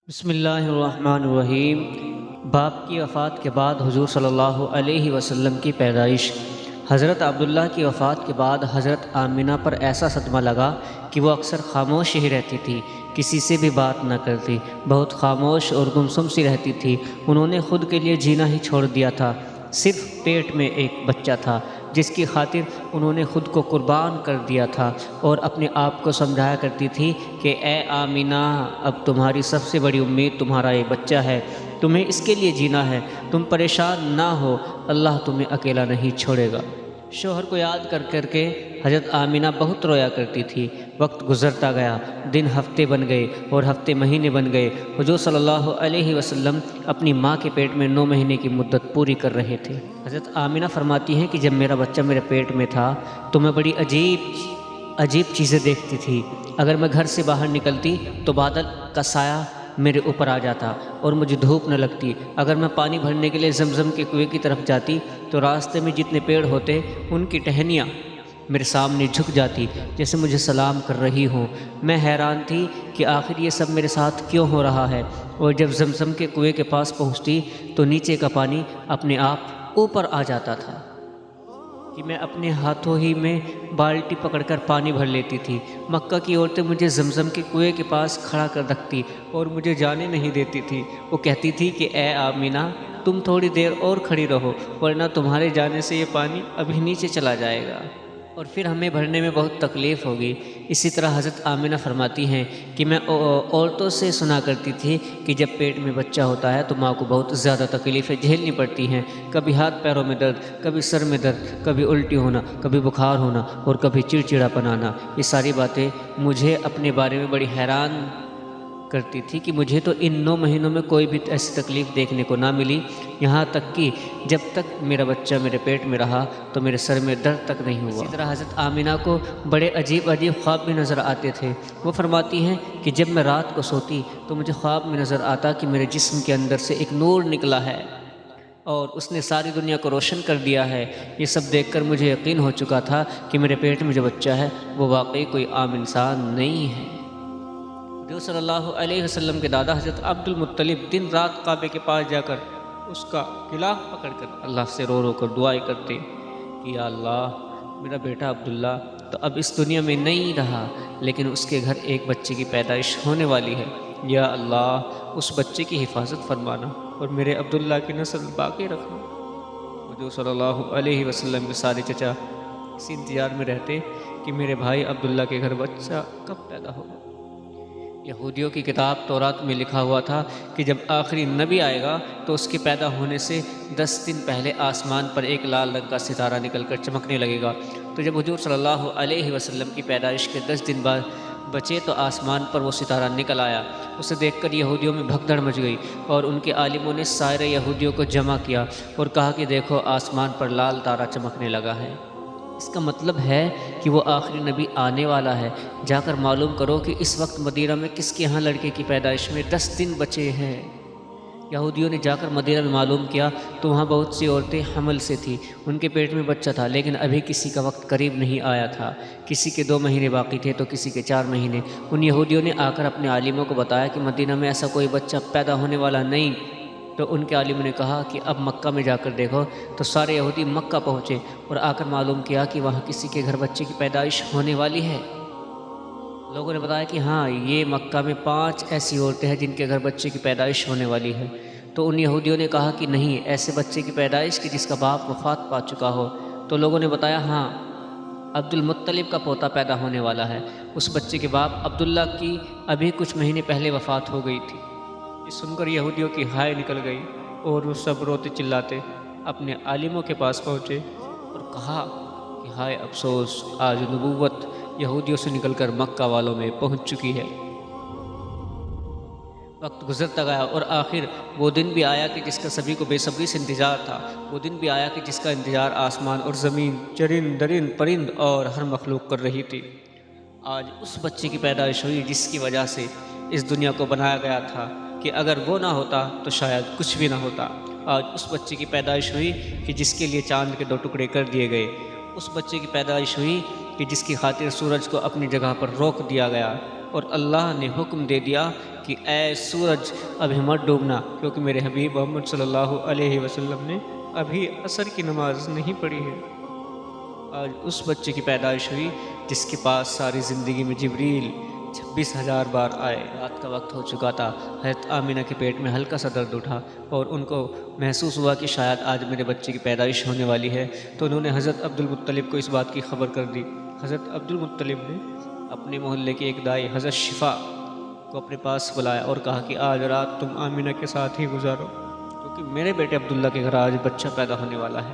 بسم اللہ الرحمن الرحیم۔ باپ کی وفات کے بعد حضور صلی اللہ علیہ وسلم کی پیدائش۔ حضرت عبداللہ کی وفات کے بعد حضرت آمنہ پر ایسا صدمہ لگا کہ وہ اکثر خاموش ہی رہتی تھی، کسی سے بھی بات نہ کرتی، بہت خاموش اور گمسم سی رہتی تھی۔ انہوں نے خود کے لیے جینا ہی چھوڑ دیا تھا، صرف پیٹ میں ایک بچہ تھا جس کی خاطر انہوں نے خود کو قربان کر دیا تھا، اور اپنے آپ کو سمجھایا کرتی تھی کہ اے آمنہ، اب تمہاری سب سے بڑی امید تمہارا یہ بچہ ہے، تمہیں اس کے لیے جینا ہے، تم پریشان نہ ہو، اللہ تمہیں اکیلا نہیں چھوڑے گا۔ شوہر کو یاد کر کر کے حضرت آمنہ بہت رویا کرتی تھی۔ وقت گزرتا گیا، دن ہفتے بن گئے اور ہفتے مہینے بن گئے۔ حضور صلی اللہ علیہ وسلم اپنی ماں کے پیٹ میں 9 مہینے کی مدت پوری کر رہے تھے۔ حضرت آمنہ فرماتی ہیں کہ جب میرا بچہ میرے پیٹ میں تھا تو میں بڑی عجیب چیزیں دیکھتی تھی۔ اگر میں گھر سے باہر نکلتی تو بادل کا سایہ میرے اوپر آ جاتا اور مجھے دھوپ نہ لگتی۔ اگر میں پانی بھرنے کے لیے زمزم کے کنویں کی طرف جاتی تو راستے میں جتنے پیڑ ہوتے ان کی ٹہنیاں میرے سامنے جھک جاتی جیسے مجھے سلام کر رہی ہوں۔ میں حیران تھی کہ آخر یہ سب میرے ساتھ کیوں ہو رہا ہے، اور جب زمزم کے کنویں کے پاس پہنچتی تو نیچے کا پانی اپنے آپ اوپر آ جاتا تھا کہ میں اپنے ہاتھوں ہی میں بالٹی پکڑ کر پانی بھر لیتی تھی۔ مکہ کی عورتیں مجھے زمزم کے کنویں کے پاس کھڑا کر رکھتی اور مجھے جانے نہیں دیتی تھی۔ وہ کہتی تھی کہ اے آمنہ، تم تھوڑی دیر اور کھڑی رہو، ورنہ تمہارے جانے سے یہ پانی ابھی نیچے چلا جائے گا اور پھر ہمیں بھرنے میں بہت تکلیف ہوگی۔ اسی طرح حضرت آمنہ فرماتی ہیں کہ میں عورتوں سے سنا کرتی تھی کہ جب پیٹ میں بچہ ہوتا ہے تو ماں کو بہت زیادہ تکلیفیں جھیلنی پڑتی ہیں، کبھی ہاتھ پیروں میں درد، کبھی سر میں درد، کبھی الٹی ہونا، کبھی بخار ہونا اور کبھی چڑچڑاپن آنا۔ یہ ساری باتیں مجھے اپنے بارے میں بڑی حیران کرتی تھی کہ مجھے تو ان 9 مہینوں میں کوئی بھی ایسی تکلیف دیکھنے کو نہ ملی، یہاں تک کہ جب تک میرا بچہ میرے پیٹ میں رہا تو میرے سر میں درد تک نہیں ہوا۔ اسی طرح حضرت آمنہ کو بڑے عجیب خواب بھی نظر آتے تھے۔ وہ فرماتی ہیں کہ جب میں رات کو سوتی تو مجھے خواب میں نظر آتا کہ میرے جسم کے اندر سے ایک نور نکلا ہے اور اس نے ساری دنیا کو روشن کر دیا ہے۔ یہ سب دیکھ کر مجھے یقین ہو چکا تھا کہ میرے پیٹ میں جو بچہ ہے وہ واقعی کوئی عام انسان نہیں ہے۔ حضور صلی اللہ علیہ وسلم کے دادا حضرت عبد المطلب دن رات کعبے کے پاس جا کر اس کا غلاف پکڑ کر اللہ سے رو رو کر دعائیں کرتے کہ یا اللہ، میرا بیٹا عبداللہ تو اب اس دنیا میں نہیں رہا، لیکن اس کے گھر ایک بچے کی پیدائش ہونے والی ہے، یا اللہ اس بچے کی حفاظت فرمانا اور میرے عبداللہ کی نسل باقی رکھنا۔ حضور صلی اللہ علیہ وسلم کے سارے چچا اسی انتظار میں رہتے کہ میرے بھائی عبداللہ کے گھر بچہ کب پیدا ہوگا۔ یہودیوں کی کتاب تورات میں لکھا ہوا تھا کہ جب آخری نبی آئے گا تو اس کے پیدا ہونے سے 10 دن پہلے آسمان پر ایک لال رنگ کا ستارہ نکل کر چمکنے لگے گا۔ تو جب حضور صلی اللہ علیہ وسلم کی پیدائش کے 10 دن بعد بچے تو آسمان پر وہ ستارہ نکل آیا۔ اسے دیکھ کر یہودیوں میں بھگدڑ مچ گئی اور ان کے عالموں نے سارے یہودیوں کو جمع کیا اور کہا کہ دیکھو، آسمان پر لال تارہ چمکنے لگا ہے، اس کا مطلب ہے کہ وہ آخری نبی آنے والا ہے۔ جا کر معلوم کرو کہ اس وقت مدینہ میں کس کے ہاں لڑکے کی پیدائش میں 10 دن بچے ہیں۔ یہودیوں نے جا کر مدینہ میں معلوم کیا تو وہاں بہت سی عورتیں حمل سے تھیں، ان کے پیٹ میں بچہ تھا، لیکن ابھی کسی کا وقت قریب نہیں آیا تھا، کسی کے 2 مہینے باقی تھے تو کسی کے 4 مہینے۔ ان یہودیوں نے آ کر اپنے عالموں کو بتایا کہ مدینہ میں ایسا کوئی بچہ پیدا ہونے والا نہیں۔ تو ان کے عالموں نے کہا کہ اب مکہ میں جا کر دیکھو۔ تو سارے یہودی مکہ پہنچے اور آ کر معلوم کیا کہ وہاں کسی کے گھر بچے کی پیدائش ہونے والی ہے۔ لوگوں نے بتایا کہ ہاں، یہ مکہ میں 5 ایسی عورتیں ہیں جن کے گھر بچے کی پیدائش ہونے والی ہے۔ تو ان یہودیوں نے کہا کہ نہیں، ایسے بچے کی پیدائش کی جس کا باپ وفات پا چکا ہو۔ تو لوگوں نے بتایا ہاں، عبد المطلب کا پوتا پیدا ہونے والا ہے۔ اس بچے کے باپ عبداللہ کی ابھی کچھ مہینے پہلے وفات ہو گئی تھی۔ یہ سن کر یہودیوں کی ہائے نکل گئی اور وہ سب روتے چلاتے اپنے عالموں کے پاس پہنچے اور کہا کہ ہائے افسوس، آج نبوت یہودیوں سے نکل کر مکہ والوں میں پہنچ چکی ہے۔ وقت گزرتا گیا اور آخر وہ دن بھی آیا کہ جس کا سبھی کو بے صبری سے انتظار تھا۔ وہ دن بھی آیا کہ جس کا انتظار آسمان اور زمین، چرند درند پرند اور ہر مخلوق کر رہی تھی۔ آج اس بچے کی پیدائش ہوئی جس کی وجہ سے اس دنیا کو بنایا گیا تھا کہ اگر وہ نہ ہوتا تو شاید کچھ بھی نہ ہوتا۔ آج اس بچے کی پیدائش ہوئی کہ جس کے لیے چاند کے 2 ٹکڑے کر دیے گئے۔ اس بچے کی پیدائش ہوئی کہ جس کی خاطر سورج کو اپنی جگہ پر روک دیا گیا اور اللہ نے حکم دے دیا کہ اے سورج ابھی مت ڈوبنا، کیونکہ میرے حبیب محمد صلی اللہ علیہ وسلم نے ابھی عصر کی نماز نہیں پڑھی ہے۔ آج اس بچے کی پیدائش ہوئی جس کے پاس ساری زندگی میں جبریل 26,000 بار آئے۔ رات کا وقت ہو چکا تھا، حضرت آمینہ کے پیٹ میں ہلکا سا درد اٹھا اور ان کو محسوس ہوا کہ شاید آج میرے بچے کی پیدائش ہونے والی ہے، تو انہوں نے حضرت عبدالمطلب کو اس بات کی خبر کر دی۔ حضرت عبدالمطلب نے اپنے محلے کی ایک دائی حضرت شفا کو اپنے پاس بلایا اور کہا کہ آج رات تم آمینہ کے ساتھ ہی گزارو، کیونکہ میرے بیٹے عبداللہ کے گھر آج بچہ پیدا ہونے والا ہے۔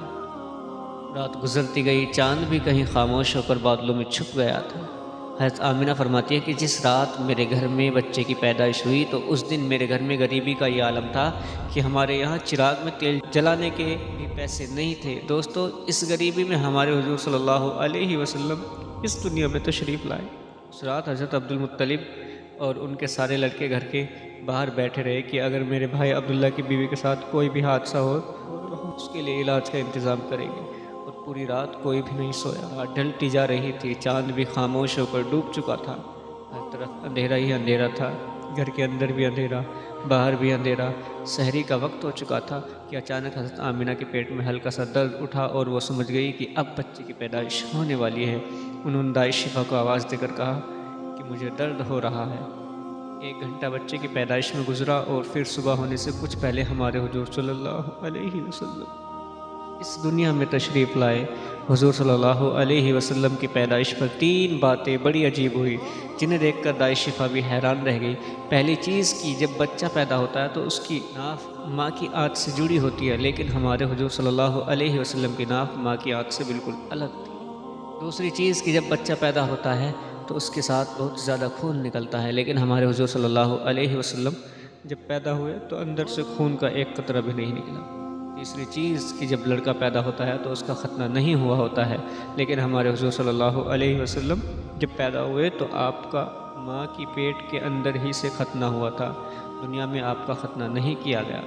رات گزرتی گئی، چاند بھی کہیں خاموش ہو کر بادلوں میں چھپ گیا تھا۔ حضرت آمینہ فرماتی ہے کہ جس رات میرے گھر میں بچے کی پیدائش ہوئی تو اس دن میرے گھر میں غریبی کا یہ عالم تھا کہ ہمارے یہاں چراغ میں تیل جلانے کے بھی پیسے نہیں تھے۔ دوستو، اس غریبی میں ہمارے حضور صلی اللہ علیہ وسلم اس دنیا میں تشریف لائے۔ اس رات حضرت عبدالمطلب اور ان کے سارے لڑکے گھر کے باہر بیٹھے رہے کہ اگر میرے بھائی عبداللہ کی بیوی کے ساتھ کوئی بھی حادثہ ہو تو ہم اس کے لیے علاج کا انتظام کریں گے۔ اور پوری رات کوئی بھی نہیں سویا، رات ڈھلتی جا رہی تھی، چاند بھی خاموش ہو کر ڈوب چکا تھا، ہر طرف اندھیرا ہی اندھیرا تھا، گھر کے اندر بھی اندھیرا، باہر بھی اندھیرا۔ سحری کا وقت ہو چکا تھا کہ اچانک حضرت آمینہ کے پیٹ میں ہلکا سا درد اٹھا اور وہ سمجھ گئی کہ اب بچے کی پیدائش ہونے والی ہے۔ انہوں نے دائی شفا کو آواز دے کر کہا کہ مجھے درد ہو رہا ہے۔ 1 گھنٹہ بچے کی پیدائش میں گزرا اور پھر صبح ہونے سے کچھ پہلے ہمارے حضور صلی اللہ علیہ وسلم اس دنیا میں تشریف لائے۔ حضور صلی اللہ علیہ وسلم کی پیدائش پر 3 باتیں بڑی عجیب ہوئی جنہیں دیکھ کر دائی شفا بھی حیران رہ گئی۔ پہلی چیز کہ جب بچہ پیدا ہوتا ہے تو اس کی ناف ماں کی آنت سے جڑی ہوتی ہے، لیکن ہمارے حضور صلی اللہ علیہ وسلم کی ناف ماں کی آنت سے بالکل الگ تھی۔ دوسری چیز کہ جب بچہ پیدا ہوتا ہے تو اس کے ساتھ بہت زیادہ خون نکلتا ہے، لیکن ہمارے حضور صلی اللہ علیہ وسلم جب پیدا ہوئے تو اندر سے خون کا ایک قطرہ بھی نہیں نکلا۔ تیسری چیز کہ جب لڑکا پیدا ہوتا ہے تو اس کا ختنہ نہیں ہوا ہوتا ہے، لیکن ہمارے حضور صلی اللہ علیہ وسلم جب پیدا ہوئے تو آپ کا ماں کی پیٹ کے اندر ہی سے ختنہ ہوا تھا، دنیا میں آپ کا ختنہ نہیں کیا گیا۔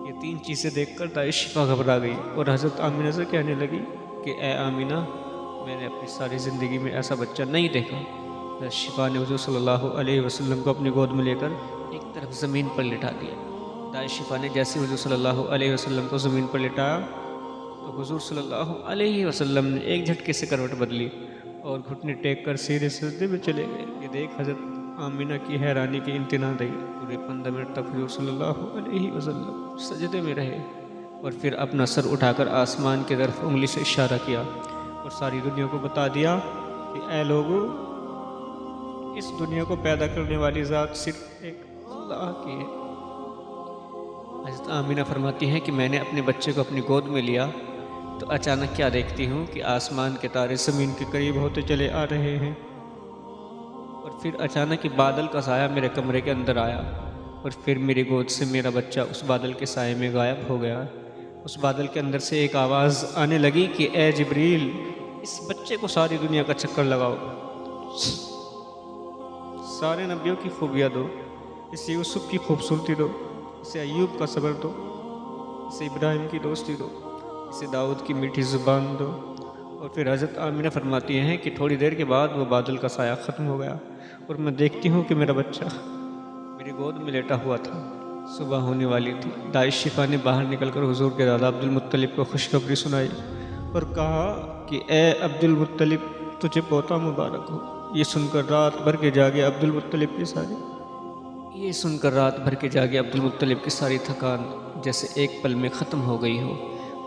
یہ 3 چیزیں دیکھ کر دائی شفا گھبرا گئی اور حضرت آمینہ سے کہنے لگی کہ اے آمینہ، میں نے اپنی ساری زندگی میں ایسا بچہ نہیں دیکھا۔ حضرت شفا نے حضور صلی اللہ علیہ وسلم کو اپنی گود میں لے کر ایک طرف زمین پر لٹا دیا۔ دائی شفا نے جیسے حضور صلی اللہ علیہ وسلم کو زمین پر لٹایا تو حضور صلی اللہ علیہ وسلم نے ایک جھٹکے سے کروٹ بدلی اور گھٹنے ٹیک کر سیدھے سجدے میں چلے گئے۔ یہ دیکھ حضرت آمینہ کی حیرانی کی انتہا رہی۔ پورے 15 منٹ تک حضور صلی اللہ علیہ وسلم سجدے میں رہے اور پھر اپنا سر اٹھا کر آسمان کی طرف انگلی سے اشارہ کیا اور ساری دنیا کو بتا دیا کہ اے لوگو، اس دنیا کو پیدا کرنے والی ذات صرف ایک اللہ کی ہے۔ حضرت آمینہ فرماتی ہیں کہ میں نے اپنے بچے کو اپنی گود میں لیا تو اچانک کیا دیکھتی ہوں کہ آسمان کے تارے زمین کے قریب ہوتے چلے آ رہے ہیں، اور پھر اچانک ہی بادل کا سایہ میرے کمرے کے اندر آیا اور پھر میری گود سے میرا بچہ اس بادل کے سائے میں غائب ہو گیا۔ اس بادل کے اندر سے ایک آواز آنے لگی کہ اے جبریل، اس بچے کو ساری دنیا کا چکر لگاؤ، سارے نبیوں کی خوبیاں دو، اسے یوسف کی خوبصورتی دو، اسے ایوب کا صبر دو، اسے ابراہیم کی دوستی دو، اسے داؤد کی میٹھی زبان دو۔ اور پھر حضرت آمینہ فرماتی ہیں کہ تھوڑی دیر کے بعد وہ بادل کا سایہ ختم ہو گیا اور میں دیکھتی ہوں کہ میرا بچہ میری گود میں لیٹا ہوا تھا۔ صبح ہونے والی تھی۔ دائی شفا نے باہر نکل کر حضور کے دادا عبدالمطلب کو خوشخبری سنائی اور کہا کہ اے عبدالمطلب، تجھے پوتا مبارک ہو۔ یہ سن کر رات بھر کے جاگے عبدالمطلب کی ساری تھکان جیسے ایک پل میں ختم ہو گئی ہو،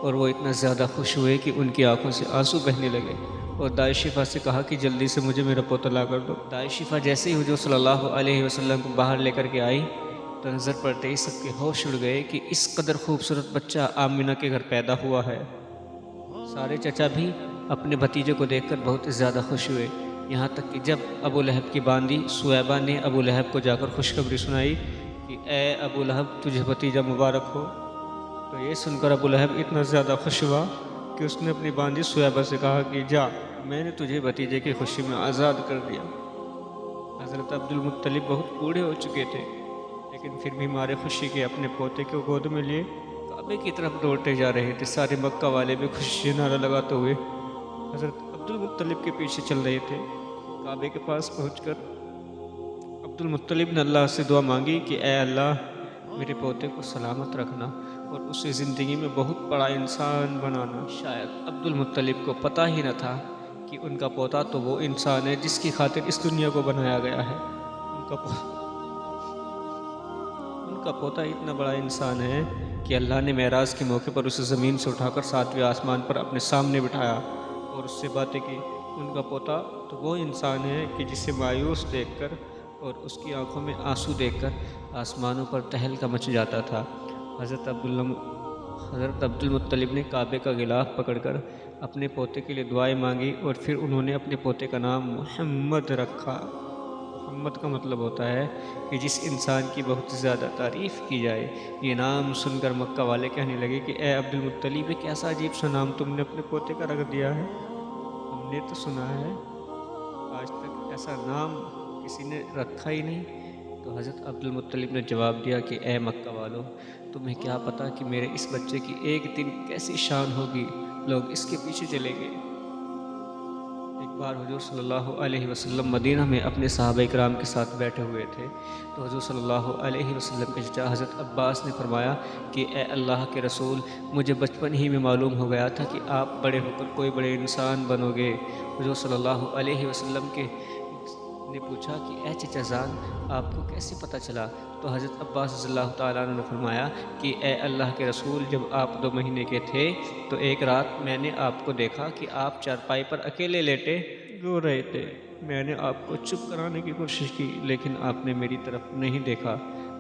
اور وہ اتنا زیادہ خوش ہوئے کہ ان کی آنکھوں سے آنسو بہنے لگے اور دائی شفا سے کہا کہ جلدی سے مجھے میرا پوتا لا کر دو۔ دائی شفا جیسے ہی حضور صلی اللہ علیہ وسلم کو باہر لے کر کے آئی تو نظر پڑتے ہی سب کے ہوش اڑ گئے کہ اس قدر خوبصورت بچہ آمینہ کے گھر پیدا ہوا ہے۔ سارے چچا بھی اپنے بھتیجے کو دیکھ کر بہت زیادہ خوش ہوئے، یہاں تک کہ جب ابو لہب کی باندی سویبہ نے ابو لہب کو جا کر خوشخبری سنائی کہ اے ابو لہب، تجھے بھتیجا مبارک ہو، تو یہ سن کر ابو لہب اتنا زیادہ خوش ہوا کہ اس نے اپنی باندی سویبہ سے کہا کہ جا، میں نے تجھے بھتیجے کی خوشی میں آزاد کر دیا۔ حضرت عبدالمطلب بہت بوڑھے ہو چکے تھے، لیکن پھر بھی مارے خوشی کے اپنے پوتے کو گود میں لیے کعبے کی طرف دوڑتے جا رہے تھے۔ سارے مکہ والے بھی خوشی نعرہ لگاتے ہوئے حضرت عبدالمطلب کے پیچھے چل رہے تھے۔ کعبے کے پاس پہنچ کر عبد المطلب نے اللہ سے دعا مانگی کہ اے اللہ میرے پوتے کو سلامت رکھنا اور اسے زندگی میں بہت بڑا انسان بنانا۔ شاید عبد المطلب کو پتہ ہی نہ تھا کہ ان کا پوتا تو وہ انسان ہے جس کی خاطر اس دنیا کو بنایا گیا ہے۔ ان کا پوتا اتنا بڑا انسان ہے کہ اللہ نے معراج کے موقع پر اسے زمین سے اٹھا کر 7ویں آسمان پر اپنے سامنے بٹھایا اور اس سے باتیں کی۔ ان کا پوتا تو وہ انسان ہے کہ جسے مایوس دیکھ کر اور اس کی آنکھوں میں آنسو دیکھ کر آسمانوں پر تہلکا مچ جاتا تھا۔ حضرت عبد المطلب نے کعبے کا غلاف پکڑ کر اپنے پوتے کے لیے دعائیں مانگی اور پھر انہوں نے اپنے پوتے کا نام محمد رکھا۔ محمد کا مطلب ہوتا ہے کہ جس انسان کی بہت زیادہ تعریف کی جائے۔ یہ نام سن کر مکہ والے کہنے لگے کہ اے عبد المطلب کیسا عجیب سا نام تم نے اپنے پوتے کا رکھ دیا ہے، ہم نے تو سنا ہے آج تک ایسا نام کسی نے رکھا ہی نہیں۔ تو حضرت عبد المطلب نے جواب دیا کہ اے مکہ والو، تمہیں کیا پتہ کہ میرے اس بچے کی ایک دن کیسی شان ہوگی، لوگ اس کے پیچھے چلیں گے۔ ایک بار حضور صلی اللہ علیہ وسلم مدینہ میں اپنے صحابہ اکرام کے ساتھ بیٹھے ہوئے تھے تو حضور صلی اللہ علیہ وسلم کے چچا حضرت عباس نے فرمایا کہ اے اللہ کے رسول، مجھے بچپن ہی میں معلوم ہو گیا تھا کہ آپ بڑے ہو کر کوئی بڑے انسان بنو گے۔ حضور صلی اللہ علیہ وسلم نے پوچھا کہ اے چچا جان، آپ کو کیسے پتہ چلا؟ تو حضرت عباس رضی اللہ تعالیٰ عنہ نے فرمایا کہ اے اللہ کے رسول، جب آپ 2 مہینے کے تھے تو ایک رات میں نے آپ کو دیکھا کہ آپ چارپائی پر اکیلے لیٹے رو رہے تھے۔ میں نے آپ کو چپ کرانے کی کوشش کی لیکن آپ نے میری طرف نہیں دیکھا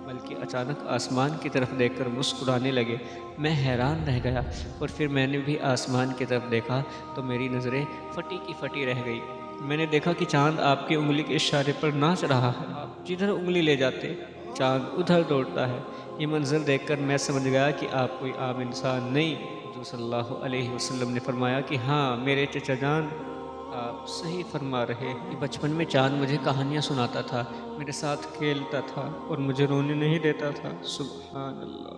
بلکہ اچانک آسمان کی طرف دیکھ کر مسکرانے لگے۔ میں حیران رہ گیا اور پھر میں نے بھی آسمان کی طرف دیکھا تو میری نظریں پھٹی کی پھٹی رہ گئی۔ میں نے دیکھا کہ چاند آپ کی انگلی کے اشارے پر ناچ رہا ہے، آپ جدھر انگلی لے جاتے چاند ادھر دوڑتا ہے۔ یہ منظر دیکھ کر میں سمجھ گیا کہ آپ کوئی عام انسان نہیں۔ حضور صلی اللہ علیہ وسلم نے فرمایا کہ ہاں میرے چچا جان، آپ صحیح فرما رہے ہیں۔ بچپن میں چاند مجھے کہانیاں سناتا تھا، میرے ساتھ کھیلتا تھا اور مجھے رونے نہیں دیتا تھا۔ سبحان اللہ!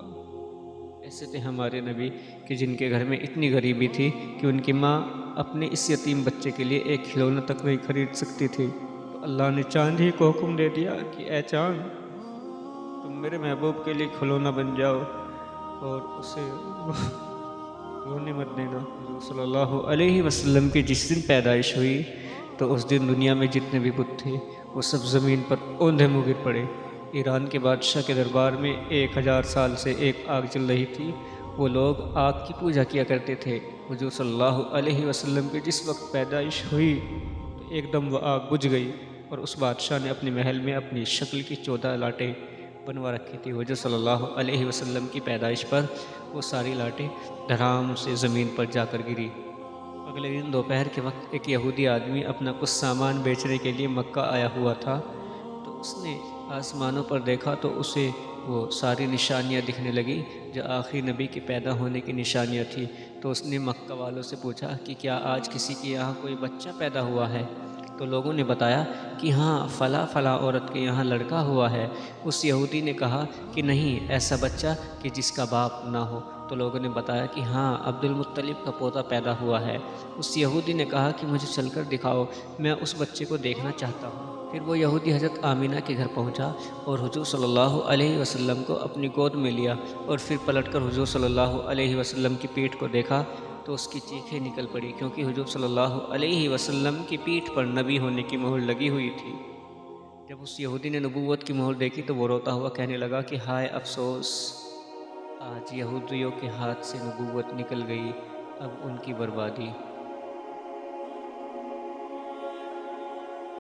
ایسے تھے ہمارے نبی کہ جن کے گھر میں اتنی غریبی تھی کہ ان کی ماں اپنے اس یتیم بچے کے لیے ایک کھلونا تک نہیں خرید سکتی تھی، تو اللہ نے چاند ہی کو حکم دے دیا کہ اے چاند، تم میرے محبوب کے لیے کھلونا بن جاؤ اور اسے رونے مت دینا۔ حضور صلی اللہ علیہ وسلم کی جس دن پیدائش ہوئی تو اس دن دنیا میں جتنے بھی بت تھے وہ سب زمین پر اوندھے منہ گر پڑے۔ ایران کے بادشاہ کے دربار میں 1000 سال سے ایک آگ چل رہی تھی، وہ لوگ آگ کی پوجا کیا کرتے تھے۔ حضور صلی اللہ علیہ وسلم کی جس وقت پیدائش ہوئی تو ایک دم وہ آگ بجھ گئی اور اس بادشاہ نے اپنے محل میں اپنی شکل کی 14 لاٹیں بنوا رکھی تھی۔ حضور صلی اللہ علیہ وسلم کی پیدائش پر وہ ساری لاٹیں دھڑام سے زمین پر جا کر گری۔ اگلے دن دوپہر کے وقت ایک یہودی آدمی اپنا کچھ سامان بیچنے کے لیے مکہ آیا ہوا تھا، تو اس نے آسمانوں پر دیکھا تو اسے وہ ساری نشانیاں دکھنے لگیں جو آخری نبی کے پیدا ہونے کی نشانیاں تھیں۔ تو اس نے مکہ والوں سے پوچھا کہ کیا آج کسی کے یہاں کوئی بچہ پیدا ہوا ہے؟ تو لوگوں نے بتایا کہ ہاں فلاں فلاں عورت کے یہاں لڑکا ہوا ہے۔ اس یہودی نے کہا کہ نہیں، ایسا بچہ کہ جس کا باپ نہ ہو۔ تو لوگوں نے بتایا کہ ہاں عبد المطلب کا پوتا پیدا ہوا ہے۔ اس یہودی نے کہا کہ مجھے چل کر دکھاؤ، میں اس بچے کو دیکھنا چاہتا ہوں۔ پھر وہ یہودی حضرت آمینہ کے گھر پہنچا اور حضور صلی اللہ علیہ وسلم کو اپنی گود میں لیا اور پھر پلٹ کر حضور صلی اللہ علیہ وسلم کی پیٹھ کو دیکھا تو اس کی چیخیں نکل پڑی، کیونکہ حضور صلی اللہ علیہ وسلم کی پیٹھ پر نبی ہونے کی مہر لگی ہوئی تھی۔ جب اس یہودی نے نبوت کی مہر دیکھی تو وہ روتا ہوا کہنے لگا کہ ہائے افسوس، آج یہودیوں کے ہاتھ سے نبوت نکل گئی، اب ان کی بربادی۔